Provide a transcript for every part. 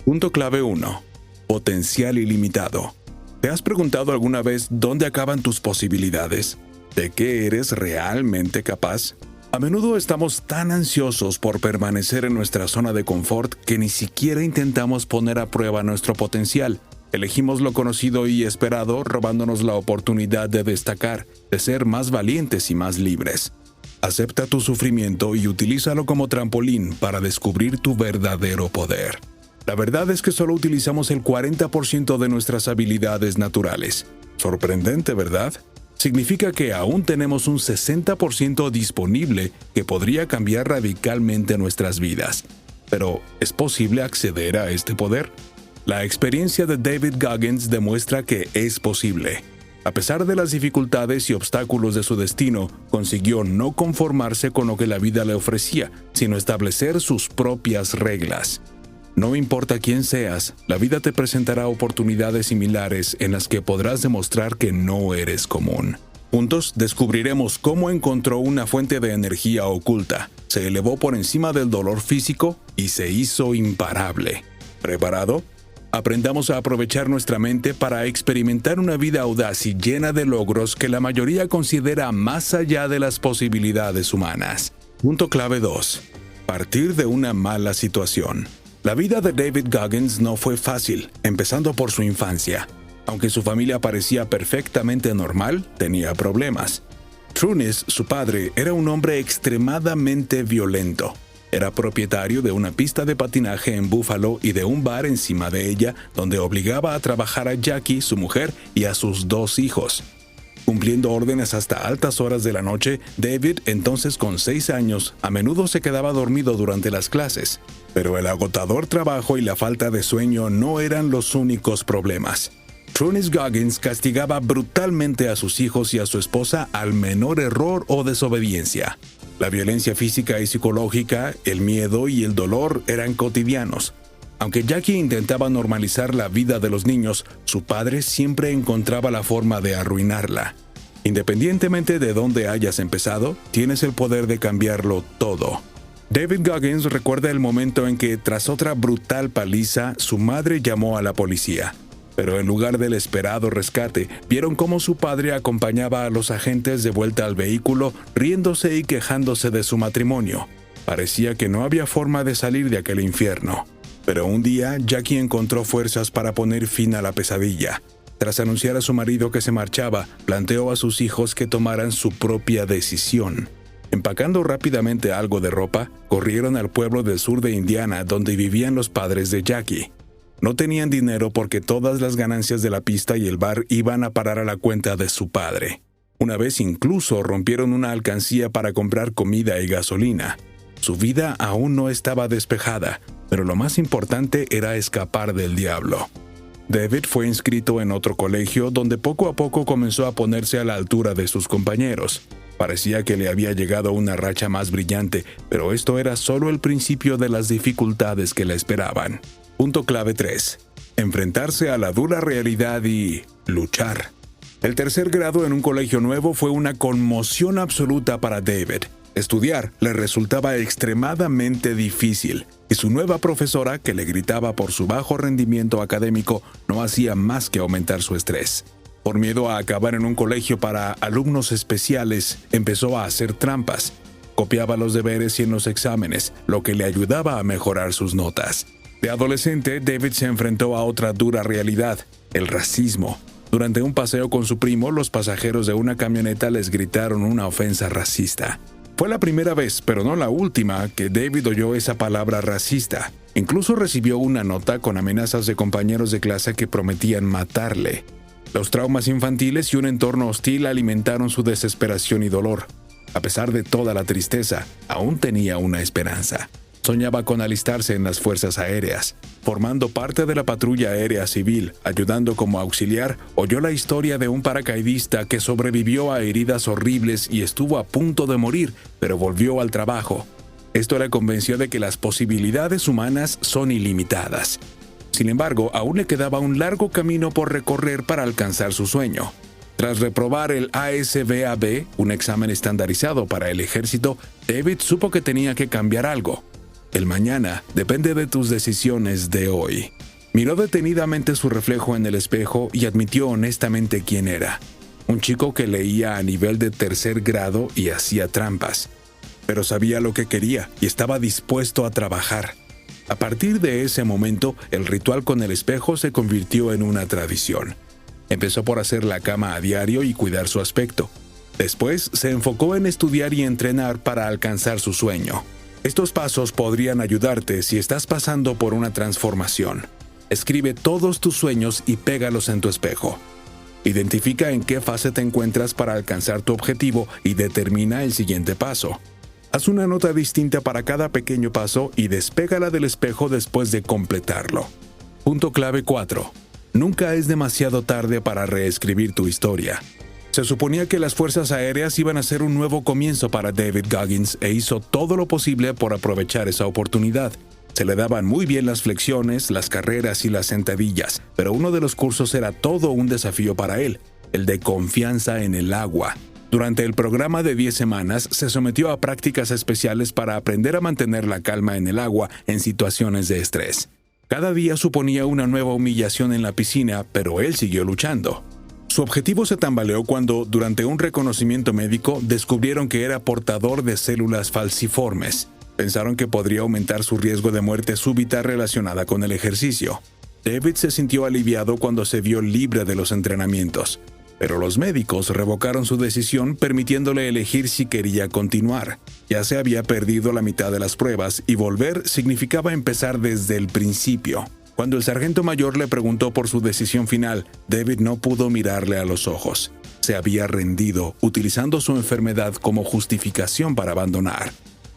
Punto clave 1. Potencial ilimitado. ¿Te has preguntado alguna vez dónde acaban tus posibilidades? ¿De qué eres realmente capaz? A menudo estamos tan ansiosos por permanecer en nuestra zona de confort que ni siquiera intentamos poner a prueba nuestro potencial. Elegimos lo conocido y esperado, robándonos la oportunidad de destacar, de ser más valientes y más libres. Acepta tu sufrimiento y utilízalo como trampolín para descubrir tu verdadero poder. La verdad es que solo utilizamos el 40% de nuestras habilidades naturales. Sorprendente, ¿verdad? Significa que aún tenemos un 60% disponible que podría cambiar radicalmente nuestras vidas. Pero, ¿es posible acceder a este poder? La experiencia de David Goggins demuestra que es posible. A pesar de las dificultades y obstáculos de su destino, consiguió no conformarse con lo que la vida le ofrecía, sino establecer sus propias reglas. No importa quién seas, la vida te presentará oportunidades similares en las que podrás demostrar que no eres común. Juntos descubriremos cómo encontró una fuente de energía oculta, se elevó por encima del dolor físico y se hizo imparable. ¿Preparado? Aprendamos a aprovechar nuestra mente para experimentar una vida audaz y llena de logros que la mayoría considera más allá de las posibilidades humanas. Punto clave 2. Partir de una mala situación. La vida de David Goggins no fue fácil, empezando por su infancia. Aunque su familia parecía perfectamente normal, tenía problemas. Trunis, su padre, era un hombre extremadamente violento. Era propietario de una pista de patinaje en Buffalo y de un bar encima de ella, donde obligaba a trabajar a Jackie, su mujer, y a sus 2 hijos. Cumpliendo órdenes hasta altas horas de la noche, David, entonces con 6 años, a menudo se quedaba dormido durante las clases. Pero el agotador trabajo y la falta de sueño no eran los únicos problemas. Trunis Goggins castigaba brutalmente a sus hijos y a su esposa al menor error o desobediencia. La violencia física y psicológica, el miedo y el dolor eran cotidianos. Aunque Jackie intentaba normalizar la vida de los niños, su padre siempre encontraba la forma de arruinarla. Independientemente de dónde hayas empezado, tienes el poder de cambiarlo todo. David Goggins recuerda el momento en que, tras otra brutal paliza, su madre llamó a la policía. Pero en lugar del esperado rescate, vieron cómo su padre acompañaba a los agentes de vuelta al vehículo, riéndose y quejándose de su matrimonio. Parecía que no había forma de salir de aquel infierno. Pero un día, Jackie encontró fuerzas para poner fin a la pesadilla. Tras anunciar a su marido que se marchaba, planteó a sus hijos que tomaran su propia decisión. Empacando rápidamente algo de ropa, corrieron al pueblo del sur de Indiana donde vivían los padres de Jackie. No tenían dinero porque todas las ganancias de la pista y el bar iban a parar a la cuenta de su padre. Una vez incluso rompieron una alcancía para comprar comida y gasolina. Su vida aún no estaba despejada, pero lo más importante era escapar del diablo. David fue inscrito en otro colegio donde poco a poco comenzó a ponerse a la altura de sus compañeros. Parecía que le había llegado una racha más brillante, pero esto era solo el principio de las dificultades que le esperaban. Punto clave 3. Enfrentarse a la dura realidad y luchar. El tercer grado en un colegio nuevo fue una conmoción absoluta para David. Estudiar le resultaba extremadamente difícil, y su nueva profesora, que le gritaba por su bajo rendimiento académico, no hacía más que aumentar su estrés. Por miedo a acabar en un colegio para alumnos especiales, empezó a hacer trampas. Copiaba los deberes y en los exámenes, lo que le ayudaba a mejorar sus notas. De adolescente, David se enfrentó a otra dura realidad, el racismo. Durante un paseo con su primo, los pasajeros de una camioneta les gritaron una ofensa racista. Fue la primera vez, pero no la última, que David oyó esa palabra racista. Incluso recibió una nota con amenazas de compañeros de clase que prometían matarle. Los traumas infantiles y un entorno hostil alimentaron su desesperación y dolor. A pesar de toda la tristeza, aún tenía una esperanza. Soñaba con alistarse en las fuerzas aéreas. Formando parte de la patrulla aérea civil, ayudando como auxiliar, oyó la historia de un paracaidista que sobrevivió a heridas horribles y estuvo a punto de morir, pero volvió al trabajo. Esto le convenció de que las posibilidades humanas son ilimitadas. Sin embargo, aún le quedaba un largo camino por recorrer para alcanzar su sueño. Tras reprobar el ASVAB, un examen estandarizado para el ejército, David supo que tenía que cambiar algo. El mañana depende de tus decisiones de hoy. Miró detenidamente su reflejo en el espejo y admitió honestamente quién era. Un chico que leía a nivel de 3er grado y hacía trampas. Pero sabía lo que quería y estaba dispuesto a trabajar. A partir de ese momento, el ritual con el espejo se convirtió en una tradición. Empezó por hacer la cama a diario y cuidar su aspecto. Después, se enfocó en estudiar y entrenar para alcanzar su sueño. Estos pasos podrían ayudarte si estás pasando por una transformación. Escribe todos tus sueños y pégalos en tu espejo. Identifica en qué fase te encuentras para alcanzar tu objetivo y determina el siguiente paso. Haz una nota distinta para cada pequeño paso y despégala del espejo después de completarlo. Punto clave 4. Nunca es demasiado tarde para reescribir tu historia. Se suponía que las Fuerzas Aéreas iban a ser un nuevo comienzo para David Goggins e hizo todo lo posible por aprovechar esa oportunidad. Se le daban muy bien las flexiones, las carreras y las sentadillas, pero uno de los cursos era todo un desafío para él, el de confianza en el agua. Durante el programa de 10 semanas, se sometió a prácticas especiales para aprender a mantener la calma en el agua en situaciones de estrés. Cada día suponía una nueva humillación en la piscina, pero él siguió luchando. Su objetivo se tambaleó cuando, durante un reconocimiento médico, descubrieron que era portador de células falciformes. Pensaron que podría aumentar su riesgo de muerte súbita relacionada con el ejercicio. David se sintió aliviado cuando se vio libre de los entrenamientos, pero los médicos revocaron su decisión permitiéndole elegir si quería continuar. Ya se había perdido la mitad de las pruebas y volver significaba empezar desde el principio. Cuando el sargento mayor le preguntó por su decisión final, David no pudo mirarle a los ojos. Se había rendido, utilizando su enfermedad como justificación para abandonar.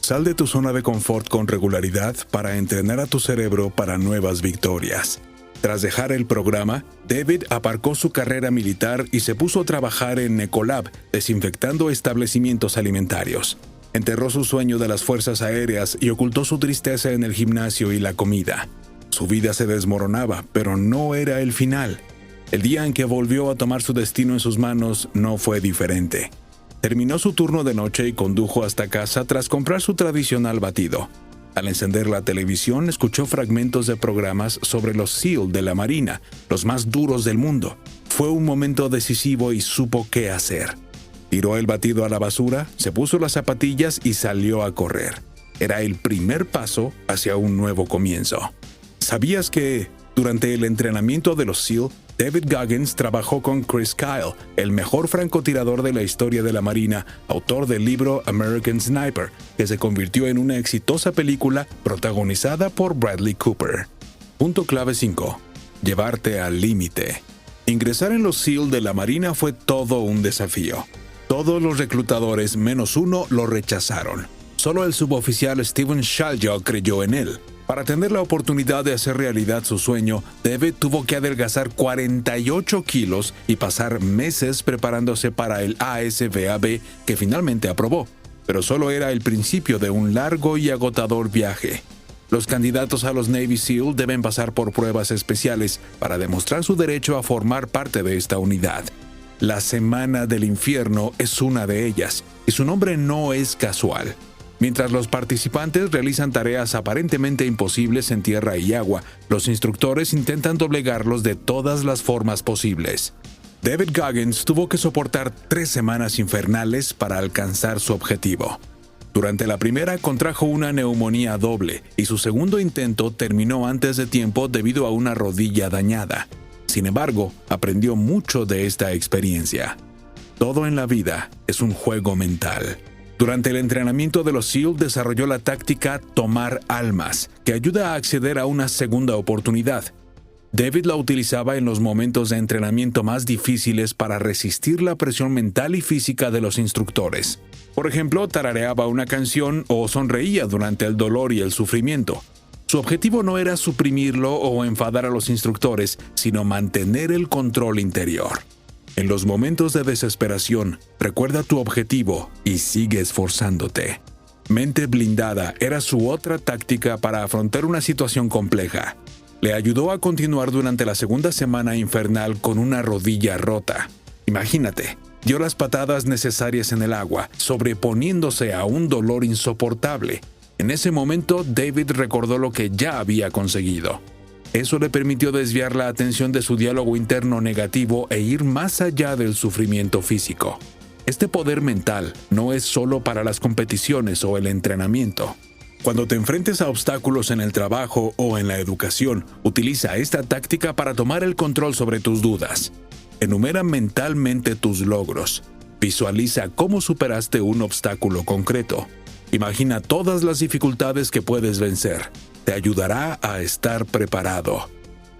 Sal de tu zona de confort con regularidad para entrenar a tu cerebro para nuevas victorias. Tras dejar el programa, David aparcó su carrera militar y se puso a trabajar en Ecolab, desinfectando establecimientos alimentarios. Enterró su sueño de las Fuerzas Aéreas y ocultó su tristeza en el gimnasio y la comida. Su vida se desmoronaba, pero no era el final. El día en que volvió a tomar su destino en sus manos no fue diferente. Terminó su turno de noche y condujo hasta casa tras comprar su tradicional batido. Al encender la televisión, escuchó fragmentos de programas sobre los SEAL de la Marina, los más duros del mundo. Fue un momento decisivo y supo qué hacer. Tiró el batido a la basura, se puso las zapatillas y salió a correr. Era el primer paso hacia un nuevo comienzo. ¿Sabías que, durante el entrenamiento de los SEAL, David Goggins trabajó con Chris Kyle, el mejor francotirador de la historia de la Marina, autor del libro American Sniper, que se convirtió en una exitosa película protagonizada por Bradley Cooper? Punto clave 5. Llevarte al límite. Ingresar en los SEAL de la Marina fue todo un desafío. Todos los reclutadores menos uno lo rechazaron. Solo el suboficial Steven Shaljaw creyó en él. Para tener la oportunidad de hacer realidad su sueño, David tuvo que adelgazar 48 kilos y pasar meses preparándose para el ASVAB, que finalmente aprobó. Pero solo era el principio de un largo y agotador viaje. Los candidatos a los Navy SEAL deben pasar por pruebas especiales para demostrar su derecho a formar parte de esta unidad. La Semana del Infierno es una de ellas, y su nombre no es casual. Mientras los participantes realizan tareas aparentemente imposibles en tierra y agua, los instructores intentan doblegarlos de todas las formas posibles. David Goggins tuvo que soportar 3 semanas infernales para alcanzar su objetivo. Durante la primera contrajo una neumonía doble y su segundo intento terminó antes de tiempo debido a una rodilla dañada. Sin embargo, aprendió mucho de esta experiencia. Todo en la vida es un juego mental. Durante el entrenamiento de los SEAL desarrolló la táctica Tomar Almas, que ayuda a acceder a una segunda oportunidad. David la utilizaba en los momentos de entrenamiento más difíciles para resistir la presión mental y física de los instructores. Por ejemplo, tarareaba una canción o sonreía durante el dolor y el sufrimiento. Su objetivo no era suprimirlo o enfadar a los instructores, sino mantener el control interior. En los momentos de desesperación, recuerda tu objetivo y sigue esforzándote. Mente blindada era su otra táctica para afrontar una situación compleja. Le ayudó a continuar durante la segunda semana infernal con una rodilla rota. Imagínate, dio las patadas necesarias en el agua, sobreponiéndose a un dolor insoportable. En ese momento, David recordó lo que ya había conseguido. Eso le permitió desviar la atención de su diálogo interno negativo e ir más allá del sufrimiento físico. Este poder mental no es solo para las competiciones o el entrenamiento. Cuando te enfrentes a obstáculos en el trabajo o en la educación, utiliza esta táctica para tomar el control sobre tus dudas. Enumera mentalmente tus logros. Visualiza cómo superaste un obstáculo concreto. Imagina todas las dificultades que puedes vencer. Te ayudará a estar preparado.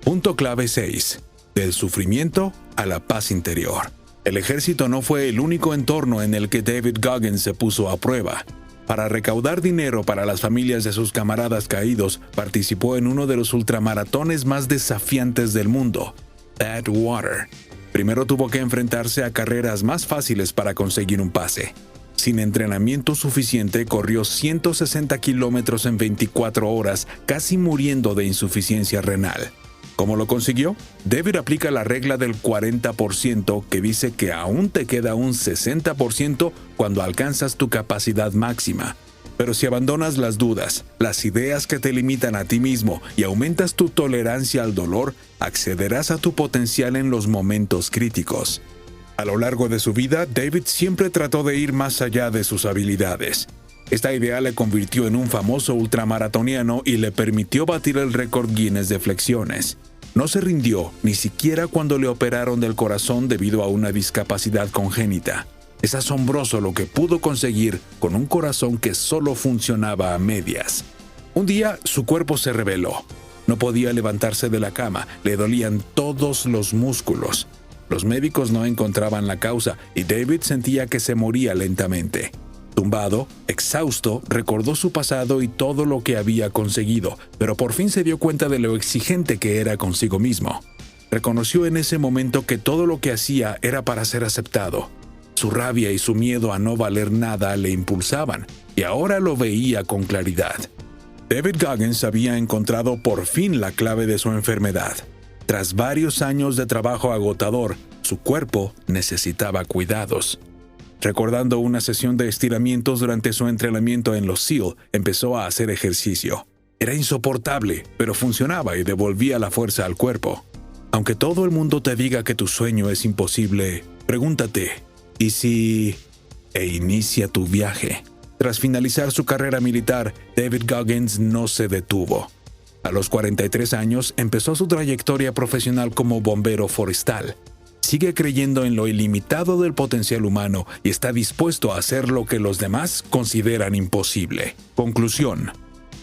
Punto clave 6. Del sufrimiento a la paz interior. El ejército no fue el único entorno en el que David Goggins se puso a prueba. Para recaudar dinero para las familias de sus camaradas caídos, participó en uno de los ultramaratones más desafiantes del mundo, Badwater. Primero tuvo que enfrentarse a carreras más fáciles para conseguir un pase. Sin entrenamiento suficiente, corrió 160 kilómetros en 24 horas, casi muriendo de insuficiencia renal. ¿Cómo lo consiguió? David aplica la regla del 40% que dice que aún te queda un 60% cuando alcanzas tu capacidad máxima. Pero si abandonas las dudas, las ideas que te limitan a ti mismo y aumentas tu tolerancia al dolor, accederás a tu potencial en los momentos críticos. A lo largo de su vida, David siempre trató de ir más allá de sus habilidades. Esta idea le convirtió en un famoso ultramaratoniano y le permitió batir el récord Guinness de flexiones. No se rindió ni siquiera cuando le operaron del corazón debido a una discapacidad congénita. Es asombroso lo que pudo conseguir con un corazón que solo funcionaba a medias. Un día, su cuerpo se rebeló. No podía levantarse de la cama, le dolían todos los músculos. Los médicos no encontraban la causa y David sentía que se moría lentamente. Tumbado, exhausto, recordó su pasado y todo lo que había conseguido, pero por fin se dio cuenta de lo exigente que era consigo mismo. Reconoció en ese momento que todo lo que hacía era para ser aceptado. Su rabia y su miedo a no valer nada le impulsaban, y ahora lo veía con claridad. David Goggins había encontrado por fin la clave de su enfermedad. Tras varios años de trabajo agotador, su cuerpo necesitaba cuidados. Recordando una sesión de estiramientos durante su entrenamiento en los SEAL, empezó a hacer ejercicio. Era insoportable, pero funcionaba y devolvía la fuerza al cuerpo. Aunque todo el mundo te diga que tu sueño es imposible, pregúntate, ¿y si...? E inicia tu viaje. Tras finalizar su carrera militar, David Goggins no se detuvo. A los 43 años, empezó su trayectoria profesional como bombero forestal. Sigue creyendo en lo ilimitado del potencial humano y está dispuesto a hacer lo que los demás consideran imposible. Conclusión.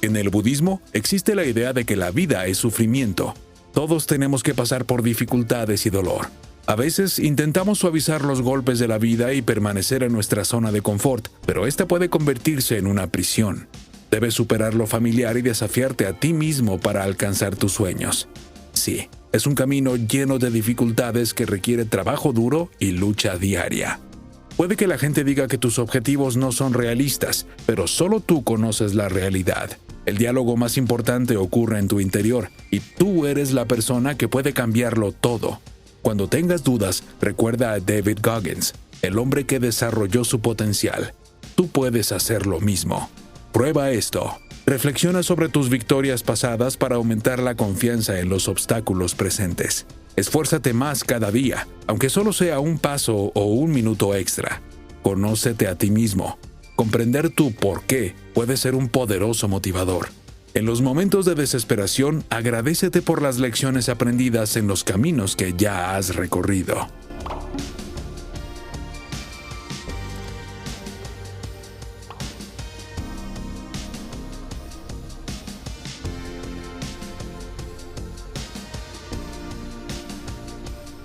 En el budismo existe la idea de que la vida es sufrimiento. Todos tenemos que pasar por dificultades y dolor. A veces intentamos suavizar los golpes de la vida y permanecer en nuestra zona de confort, pero esta puede convertirse en una prisión. Debes superar lo familiar y desafiarte a ti mismo para alcanzar tus sueños. Sí, es un camino lleno de dificultades que requiere trabajo duro y lucha diaria. Puede que la gente diga que tus objetivos no son realistas, pero solo tú conoces la realidad. El diálogo más importante ocurre en tu interior y tú eres la persona que puede cambiarlo todo. Cuando tengas dudas, recuerda a David Goggins, el hombre que desarrolló su potencial. Tú puedes hacer lo mismo. Prueba esto. Reflexiona sobre tus victorias pasadas para aumentar la confianza en los obstáculos presentes. Esfuérzate más cada día, aunque solo sea un paso o un minuto extra. Conócete a ti mismo. Comprender tu por qué puede ser un poderoso motivador. En los momentos de desesperación, agradécete por las lecciones aprendidas en los caminos que ya has recorrido.